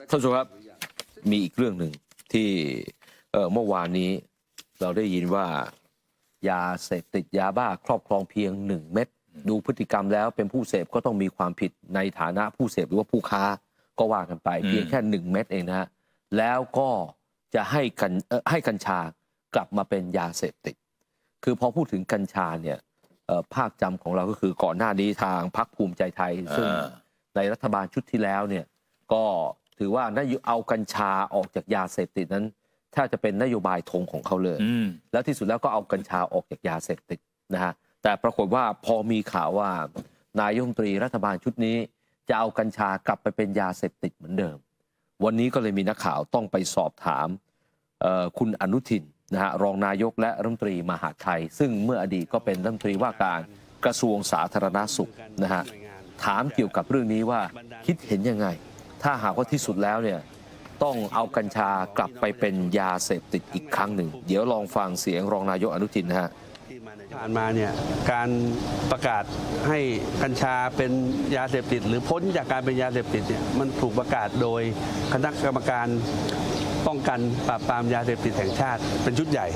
ท่านผู้ชมครับมีอีกเรื่องหนึ่งที่เมื่อวานนี้เราได้ยินว่ายาเสพติดยาบ้าครอบครองเพียง1 เม็ดดูพฤติกรรมแล้วเป็นผู้เสพก็ต้องมีความผิดในฐานะผู้เสพหรือว่าผู้ค้าก็ว่ากันไปเพียงแค่1 เม็ดเองนะฮะแล้วก็จะให้กัญชากลับมาเป็นยาเสพติดคือพอพูดถึงกัญชาเนี่ยภาพจำของเราก็คือก่อนหน้านี้ทางพรรคภูมิใจไทยซึ่งในรัฐบาลชุดที่แล้วเนี่ยก็ถือว่าเอากัญชาออกจากยาเสพติดนั้นถ้าจะเป็นนโยบายธงของเขาเลยแล้วที่สุดแล้วก็เอากัญชาออกจากยาเสพติดนะฮะแต่ปรากฏว่าพอมีข่าวว่านายกรัฐมนตรีรัฐบาลชุดนี้จะเอากัญชากลับไปเป็นยาเสพติดเหมือนเดิมวันนี้ก็เลยมีนักข่าวต้องไปสอบถามคุณอนุทินนะฮะรองนายกและรัฐมนตรีมหาดไทยซึ่งเมื่ออดีตก็เป็นรัฐมนตรีว่าการกระทรวงสาธารณสุขนะฮะถามเกี่ยวกับเรื่องนี้ว่าคิดเห็นยังไงถ้าหากว่าที่สุดแล้วเนี่ยต้องเอากัญชากลับไปเป็นยาเสพติดอีกครั้งหนึ่งเดี๋ยวลองฟังเสียงรองนายกอนุทินนะฮะผ่านมาเนี่ยการประกาศให้กัญชาเป็นยาเสพติดหรือพ้นจากการเป็นยาเสพติดเนี่ยมันถูกประกาศโดยคณะกรรมการป้องกันปราบปรามยาเสพติดแห่งชาติเป็นชุดใหญ่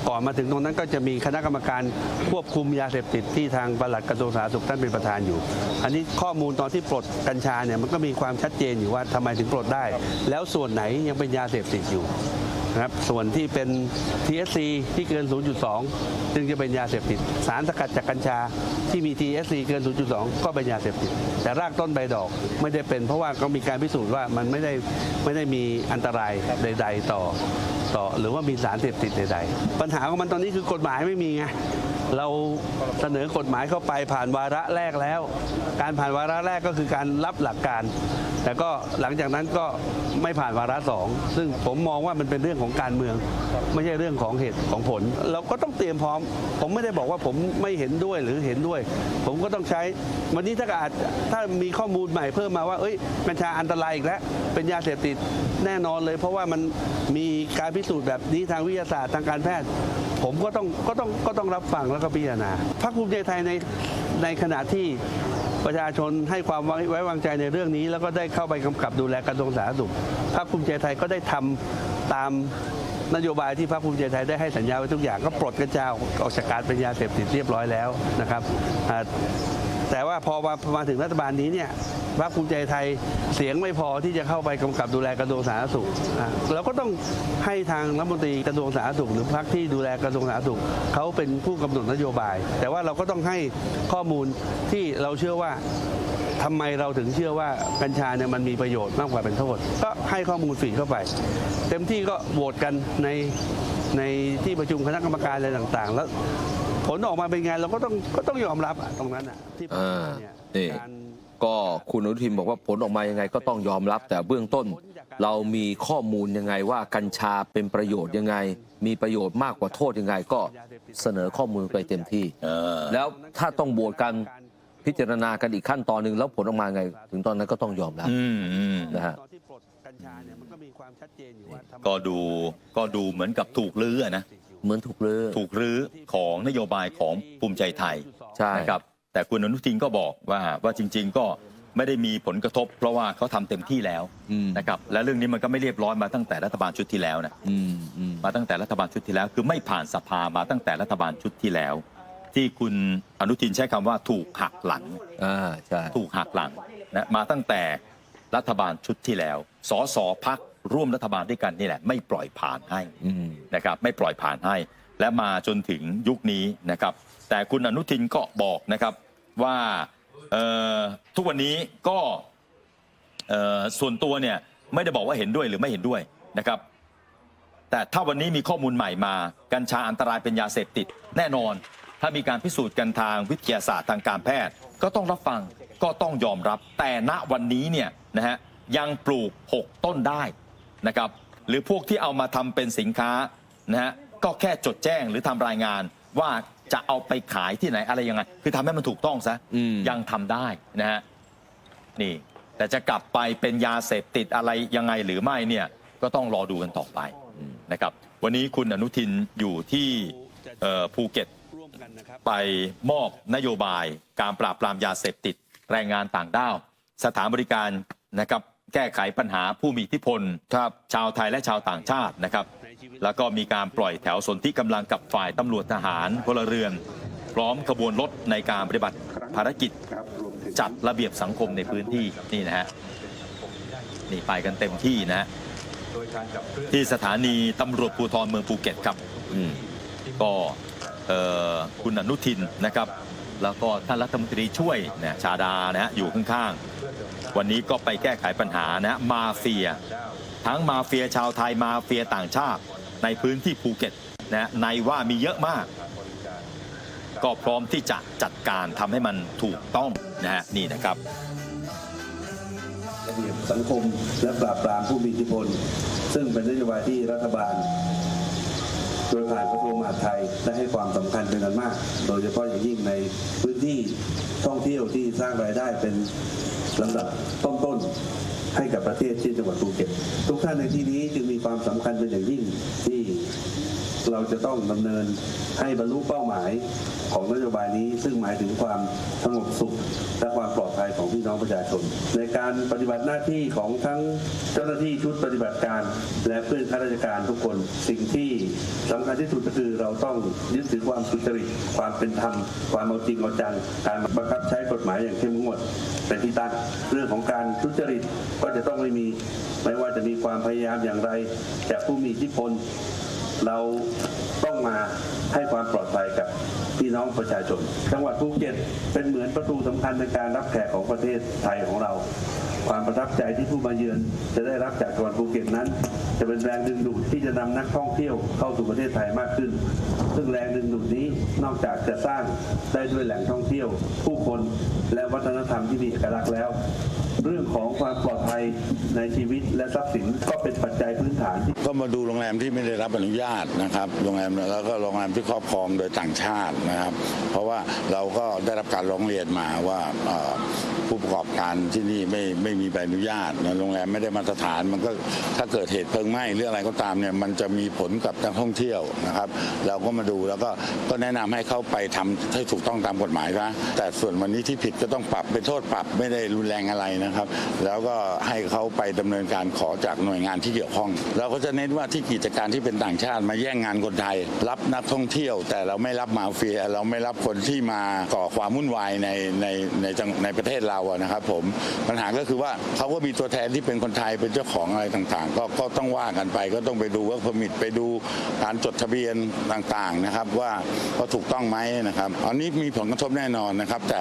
ก่อนมาถึงตรงนั้นก็จะมีคณะกรรมการควบคุมยาเสพติดที่ทางปลัดกระทรวงสาธารณสุขท่านเป็นประธานอยู่อันนี้ข้อมูลตอนที่ปลดกัญชาเนี่ยมันก็มีความชัดเจนอยู่ว่าทำไมถึงปลดได้แล้วส่วนไหนยังเป็นยาเสพติดอยู่นะครับส่วนที่เป็น THC ที่เกิน 0.2 จึงจะเป็นยาเสพติดสารสกัดจากกัญชาที่มี THC เกิน 0.2 ก็เป็นยาเสพติดแต่รากต้นใบดอกไม่ได้เป็นเพราะว่าก็มีการพิสูจน์ว่ามันไม่ได้มีอันตรายใดๆต่อหรือว่ามีสารเสพติดใดๆปัญหาของมันตอนนี้คือกฎหมายไม่มีไงเราเสนอกฎหมายเข้าไปผ่านวาระแรกแล้วการผ่านวาระแรกก็คือการรับหลักการแต่ก็หลังจากนั้นก็ไม่ผ่านวาระ2ซึ่งผมมองว่ามันเป็นเรื่องของการเมืองไม่ใช่เรื่องของเหตุของผลเราก็ต้องเตรียมพร้อมผมไม่ได้บอกว่าผมไม่เห็นด้วยหรือเห็นด้วยผมก็ต้องใช้วันนี้ถ้ามีข้อมูลใหม่เพิ่มมาว่ากัญชาอันตรายอีกแล้วเป็นยาเสพติดแน่นอนเลยเพราะว่ามันมีการพิสูจน์แบบนี้ทางวิทยาศาสตร์ทางการแพทย์ผมก็ต้องรับฟังแล้วก็พิจารณาพรรคภูมิใจไทยในขณะที่ประชาชนให้ความไว้วางใจในเรื่องนี้แล้วก็ได้เข้าไปกำกับดูแลกระทรวงสาธารณสุขพรรคภูมิใจไทยก็ได้ทำตามนโยบายที่พรรคภูมิใจไทยได้ให้สัญญาไว้ทุกอย่างก็ปลดกัญชาออกจากการเป็นยาเสพติดเรียบร้อยแล้วนะครับแต่ว่าพอมาถึงรัฐบาลนี้เนี่ยพรรคภูมิใจไทยเสียงไม่พอที่จะเข้าไปกำกับดูแลกระทรวงสาธารณสุขเราก็ต้องให้ทางรัฐมนตรีกระทรวงสาธารณสุขหรือพรรคที่ดูแลกระทรวงสาธารณสุขเขาเป็นผู้กำหนดนโยบายแต่ว่าเราก็ต้องให้ข้อมูลที่เราเชื่อว่าทำไมเราถึงเชื่อว่ากัญชาเนี่ยมันมีประโยชน์มากกว่าเป็นโทษก็ให้ข้อมูลฝีเข้าไปเต็มที่ก็โหวตกันในที่ประชุมคณะกรรมการอะไรต่างๆแล้วผลออกมาเป็นไงเราก็ต้องยอมรับตรงนั้นที่นี่ก็คุณอนุทินบอกว่าผลออกมายังไงก็ต้องยอมรับแต่เบื้องต้นเรามีข้อมูลยังไงว่ากัญชาเป็นประโยชน์ยังไงมีประโยชน์มากกว่าโทษยังไงก็เสนอข้อมูลไปเต็มที่แล้วถ้าต้องโหวตกันพิจารณากันอีกขั้นตอนหนึ่งแล้วผลออกมาไงถึงตอนนั้นก็ต้องยอมรับนะฮะก็ดูเหมือนกับถูกลื้อนะเหมือนถูกลื้อของนโยบายของภูมิใจไทยใช่นะครับแต่คุณอนุทินก็บอกว่าจริงๆก็ไม่ได้มีผลกระทบเพราะว่าเขาทำเต็มที่แล้วนะครับและเรื่องนี้มันก็ไม่เรียบร้อยมาตั้งแต่รัฐบาลชุดที่แล้วนะมาตั้งแต่รัฐบาลชุดที่แล้วคือไม่ผ่านสภามาตั้งแต่รัฐบาลชุดที่แล้วที่คุณอนุทินใช้คำว่าถูกหักหลังใช่ถูกหักหลังนะมาตั้งแต่รัฐบาลชุดที่แล้วสสพรรคร่วมรัฐบาลด้วยกันนี่แหละไม่ปล่อยผ่านให้นะครับไม่ปล่อยผ่านให้และมาจนถึงยุคนี้นะครับแต่คุณอนุทินก็บอกนะครับว่าทุกวันนี้ก็ส่วนตัวเนี่ยไม่ได้บอกว่าเห็นด้วยหรือไม่เห็นด้วยนะครับแต่ถ้าวันนี้มีข้อมูลใหม่มากัญชาอันตรายเป็นยาเสพติดแน่นอนถ้ามีการพิสูจน์กันทางวิทยาศาสตร์ทางการแพทย์ก็ต้องรับฟังก็ต้องยอมรับแต่ณวันนี้เนี่ยนะฮะยังปลูก6ต้นได้นะครับหรือพวกที่เอามาทำเป็นสินค้านะฮะก็แค่จดแจ้งหรือทำรายงานว่าจะเอาไปขายที่ไหนอะไรยังไงคือทำให้มันถูกต้องซะยังทำได้นะฮะนี่แต่จะกลับไปเป็นยาเสพติดอะไรยังไงหรือไม่เนี่ยก็ต้องรอดูกันต่อไปนะครับวันนี้คุณอนุทินอยู่ที่ภูเก็ตไปมอบนโยบายการปราบปรามยาเสพติดแรงงานต่างด้าวสถานบริการนะครับ แก้ไขปัญหาผู้มีอิทธิพลครับชาวไทยและชาวต่างชาตินะครับแล้วก็มีการปล่อยแถวสนธิกำลังกับฝ่ายตำรวจทหารพลเรือนพร้อมขบวนรถในการปฏิบัติภารกิจจัดระเบียบสังคมในพื้นที่นี่นะฮะนี่ไปกันเต็มที่นะ ที่สถานีตำรวจภูธรเมืองภูเก็ตครับก็คุณอนุทินนะครับแล้วก็ท่านรัฐมนตรีช่วยนะชาดานะฮะอยู่ข้างๆวันนี้ก็ไปแก้ไขปัญหานะมาเฟียทั้งมาเฟียชาวไทยมาเฟียต่างชาติในพื้นที่ภูเก็ตนะในว่ามีเยอะมากก็พร้อมที่จะจัดการทำให้มันถูกต้องนะฮะนี่นะครับระเบียบสังคมและปราบปรามผู้มีอิทธิพลซึ่งเป็นนโยบายที่รัฐบาลโดยผ่านกระทรวงมหาดไทยได้ให้ความสำคัญเป็นอันมากโดยเฉพาะอย่างยิ่งในพื้นที่ท่องเที่ยวที่สร้างรายได้เป็นลำดับต้นๆให้กับประเทศที่จังหวัดภูเก็ตทุกท่านในที่นี้จึงมีความสำคัญเป็นอย่างยิ่งที่เราจะต้องดำเนินให้บรรลุเป้าหมายของนโยบายนี้ซึ่งหมายถึงความสงบสุขและความปลอดภัยของพี่น้องประชาชนในการปฏิบัติหน้าที่ของทั้งเจ้าหน้าที่ชุดปฏิบัติการและเพื่อนข้าราชการทุกคนสิ่งที่สำคัญที่สุดก็คือเราต้องยึดถือความสุจริตความเป็นธรรมความเอาจริงเอาจังการบังคับใช้กฎหมายอย่างเข้มงวดเป็นที่ตั้งเรื่องของการทุจริตก็จะต้องไม่ว่าจะมีความพยายามอย่างไรจากผู้มีอิทธิพลเราต้องมาให้ความปลอดภัยกับพี่น้องประชาชนจังหวัดภูเก็ตเป็นเหมือนประตูสำคัญในการรับแขกของประเทศไทยของเราความประทับใจที่ผู้มาเยือนจะได้รับจากจังหวัดภูเก็ตนั้นจะเป็นแรงดึงดูดที่จะนำนักท่องเที่ยวเข้าสู่ประเทศไทยมากขึ้นซึ่งแรงดึงดูดนี้นอกจากจะสร้างได้ด้วยแหล่งท่องเที่ยวผู้คนและวัฒนธรรมที่มีเอกลักษณ์แล้วเรื่องของความปลอดภัยในชีวิตและทรัพย์สินก็เป็นปัจจัยพื้นฐานก็มาดูโรงแรมที่ไม่ได้รับอนุญาตนะครับโรงแรมแล้วก็โรงแรมที่ครอบครองโดยต่างชาตินะครับเพราะว่าเราก็ได้รับการร้องเรียนมาว่าผู้ประกอบการที่นี่ไม่มีใบอนุญาตโรงแรมไม่ได้มาตรฐานมันก็ถ้าเกิดเหตุเพลิงไหม้หรืออะไรก็ตามเนี่ยมันจะมีผลกับนักท่องเที่ยวนะครับเราก็มาดูแล้วก็แนะนำให้เขาไปทำให้ถูกต้องตามกฎหมายนะแต่ส่วนวันนี้ที่ผิดก็ต้องปรับเป็นโทษปรับไม่ได้รุนแรงอะไรนะครับแล้วก็ให้เขาไปดำเนินการขอจากหน่วยงานที่เกี่ยวข้องเราก็จะเน้นว่าที่กิจการที่เป็นต่างชาติมาแย่งงานคนไทยรับนักท่องเที่ยวแต่เราไม่รับมาเฟียเราไม่รับคนที่มาก่อความวุ่นวายในประเทศเรานะครับผมปัญหาก็คือว่าเขาก็มีตัวแทนที่เป็นคนไทยเป็นเจ้าของอะไรต่างๆก็ต้องว่ากันไปก็ต้องไปดูว่าpermitไปดูการจดทะเบียนต่างๆนะครับว่าถูกต้องไหมนะครับอันนี้มีผลกระทบแน่นอนนะครับแต่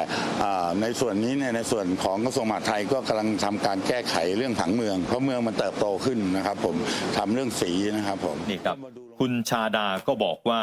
ในส่วนนี้ในส่วนของกระทรวงมหาดไทยก็กำลังทำการแก้ไขเรื่องผังเมืองเพราะเมืองมันเติบโตขึ้นนะครับผมทำเรื่องสีนะครับผมนี่ครับคุณชาดาก็บอกว่า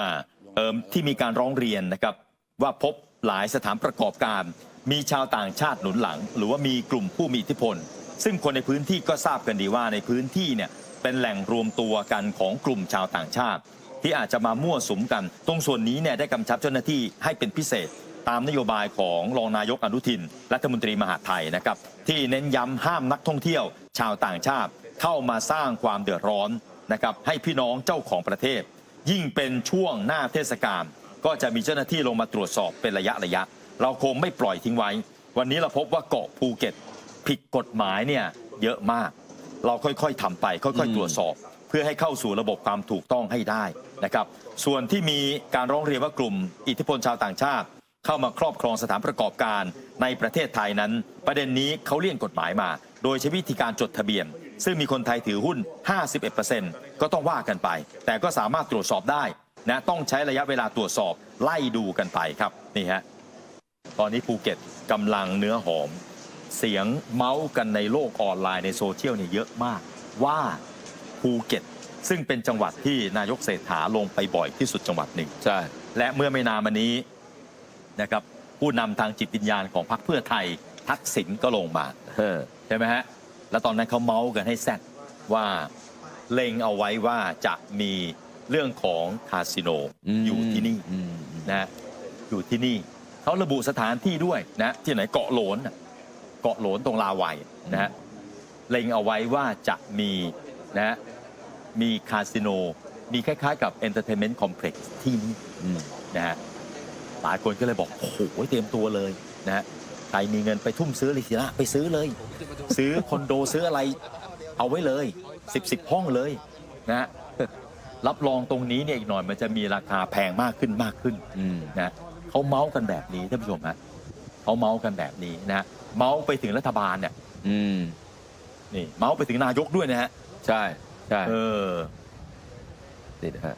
ที่มีการร้องเรียนนะครับว่าพบหลายสถานประกอบการมีชาวต่างชาติหนุนหลังหรือว่ามีกลุ่มผู้มีอิทธิพลซึ่งคนในพื้นที่ก็ทราบกันดีว่าในพื้นที่เนี่ยเป็นแหล่งรวมตัวกันของกลุ่มชาวต่างชาติที่อาจจะมามั่วสุมกันตรงส่วนนี้เนี่ยได้กำชับเจ้าหน้าที่ให้เป็นพิเศษตามนโยบายของรองนายกอนุทินรัฐมนตรีมหาดไทยนะครับที่เน้นย้ำห้ามนักท่องเที่ยวชาวต่างชาติเข้ามาสร้างความเดือดร้อนนะครับให้พี่น้องเจ้าของประเทศยิ่งเป็นช่วงหน้าเทศกาลก็จะมีเจ้าหน้าที่ลงมาตรวจสอบเป็นระยะเราคงไม่ปล่อยทิ้งไว้วันนี้เราพบว่าเกาะภูเก็ตผิดกฎหมายเนี่ยเยอะมากเราค่อยๆทำไปค่อยๆตรวจสอบเพื่อให้เข้าสู่ระบบความถูกต้องให้ได้นะครับส่วนที่มีการร้องเรียนว่ากลุ่มอิทธิพลชาวต่างชาติเข้ามาครอบครองสถานประกอบการในประเทศไทยนั้นประเด็นนี้เขาเลี่ยงกฎหมายมาโดยใช้วิธีการจดทะเบียนซึ่งมีคนไทยถือหุ้น 51% ก็ต้องว่ากันไปแต่ก็สามารถตรวจสอบได้นะต้องใช้ระยะเวลาตรวจสอบไล่ดูกันไปครับนี่ฮะตอนนี้ภูเก็ตกำลังเนื้อหอมเสียงเมาส์กันในโลกออนไลน์ในโซเชียลเนี่ยเยอะมากว่าภูเก็ตซึ่งเป็นจังหวัดที่นายกเศรษฐาลงไปบ่อยที่สุดจังหวัดหนึ่งใช่และเมื่อไม่นานมานี้นะครับผู้นำทางจิตวิญญาณของพรรคเพื่อไทยทักษิณก็ลงมาใช่ไหมฮะแล้วตอนนั้นเขาเมาส์กันให้แซ่ดว่าเล็งเอาไว้ว่าจะมีเรื่องของคาสิโนอยู่ที่นี่นะอยู่ที่นี่เขาระบุสถานที่ด้วยนะที่ไหนเกาะโหลนตรงลาวัยนะฮะเล็งเอาไว้ว่าจะมีนะมีคาสิโนมีคล้ายๆกับเอนเตอร์เทนเมนต์คอมเพล็กซ์ที่นี่นะฮะหลายคนก็เลยบอกโอ้โหเตรียมตัวเลยนะฮะ ใครมีเงินไปทุ่มซื้อเลยสิละไปซื้อเลย ซื้อคอนโดซื้ออะไรเอาไว้เลย10ห้องเลยนะ รับรองตรงนี้เนี่ยอีกหน่อยมันจะมีราคาแพงมากขึ้นนะเขาเมาส์กันแบบนี้ท่านผู้ชมฮะเขาเมาส์กันแบบนี้นะเมาส์ไปถึงรัฐบาลเนี่ยนี่เมาส์ไปถึงนายกด้วยนะฮะ ใช่นี่นะฮะ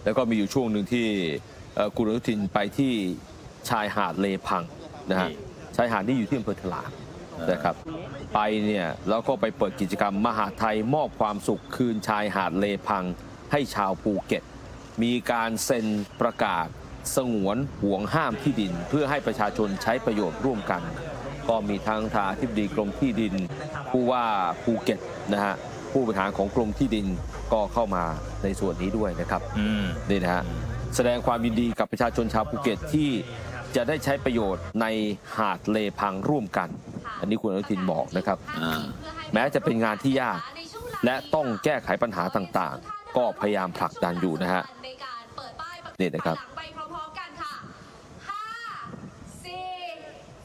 แล้วก็มีอยู่ช่วงหนึ่งที่คุณอนุทินไปที่ชายหาดเลพังนะฮะชายหาดที่อยู่ที่อำเภอถลางนะครับไปเนี่ยแล้วก็ไปเปิดกิจกรรมมหาไทยมอบความสุขคืนชายหาดเลพังให้ชาวภูเก็ตมีการเซ็นประกาศสงวนห่วงห้ามที่ดินเพื่อให้ประชาชนใช้ประโยชน์ร่วมกันก็มีทั้งทางอธิบดีกรมที่ดินผู้ว่าภูเก็ตนะฮะผู้บริหารของกรมที่ดินก็เข้ามาในส่วนนี้ด้วยนะครับนี่นะฮะแสดงความยินดีกับประชาชนชาวภูเก็ตที่จะได้ใช้ประโยชน์ในหาดเลพังร่วมกันอันนี้คุณอนุทินบอกนะครับแม้จะเป็นงานที่ยากและต้องแก้ไขปัญหาต่างๆก็พยายามผลักดันอยู่นะฮะนี่นะครับ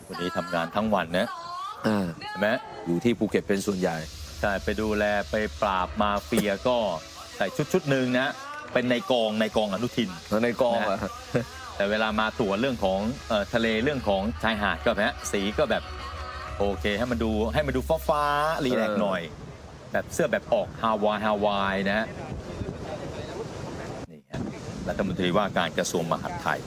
วันนี้ทำงานทั้งวันนะใช่ไหมอยู่ที่ภูเก็ตเป็นส่วนใหญ่ใช่ไปดูแลไปปราบมาเฟียก็ใส่ชุดหนึ่งนะเป็นในกองอนุทินในกองนะแต่เวลามาตรวจเรื่องของทะเลเรื่องของชายหาดก็แบบสีก็แบบโอเคให้มันดูฟ้ารีแลกหน่อยแบบเสื้อแบบออกฮาวายนะนี่ฮะรัฐมนตรีว่าการกระทรวงมหาดไทย